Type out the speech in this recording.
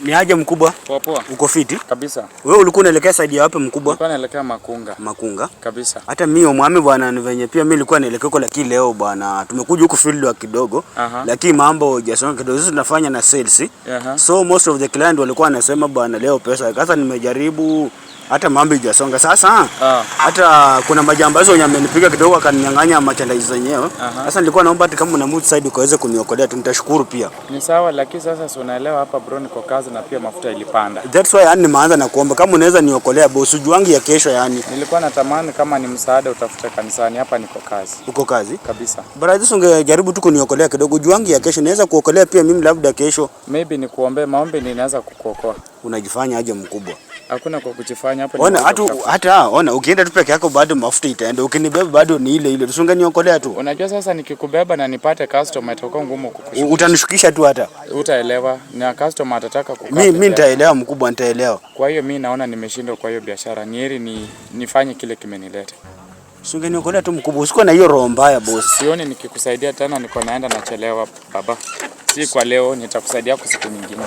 Ni aje mkubwa? Poa poa. Uko fiti? Kabisa. Wewe ulikuwa unaelekea side ya wapi mkubwa? Nilikuwa naelekea Makunga. Makunga? Kabisa. Hata mimi omwami bwana ni venye pia mimi nilikuwa naelekea huko, lakini leo bwana tumekuja huko field wa kidogo. Lakini mambo hujasonga kidogo. Sisi tunafanya na sales. So most of the client walikuwa wanasema bwana leo pesa. Sasa nimejaribu hata mambo hujasonga. Sasa hata kuna majambazi wenye amenipiga kidogo akaninyang'anya merchandise zenyewe. Sasa nilikuwa naomba hata kama una move side ukaweze kuniokolea tu, nitashukuru pia. Ni sawa, lakini sasa si unaelewa hapa bro niko kazi na pia mafuta ilipanda. That's why yani nimeanza na kuomba kama unaweza niokolea boss, ujuangi ya kesho yani. Nilikuwa natamani kama ni msaada utafute kanisani, hapa niko kazi. Uko kazi? Kabisa. Brother, ungejaribu tu kuniokolea kidogo, ujuangi ya kesho naweza kuokolea pia mimi labda kesho. Maybe nikuombe maombi ninaweza kukuokoa. Unajifanya aje mkubwa? Hakuna kwa kujifanya hapa. Ona hata ona ukienda tu peke yako bado mafuta itaenda. Ukinibeba bado ni ile ile. Tusingeniokolea tu. Unajua sasa nikikubeba na nipate customer itakuwa ngumu kukushukisha. Utanishukisha tu hata. Utaelewa. Na customer atataka kukaa. Mimi nitaelewa mkubwa, nitaelewa. Kwa hiyo mimi naona nimeshindwa kwa hiyo biashara. Ni heri nifanye kile kimenileta. Usingeniokolea tu mkubwa. Usikuwa na hiyo roho mbaya boss. Sioni nikikusaidia tena niko naenda nachelewa baba. Si kwa leo, nitakusaidia kwa siku nyingine.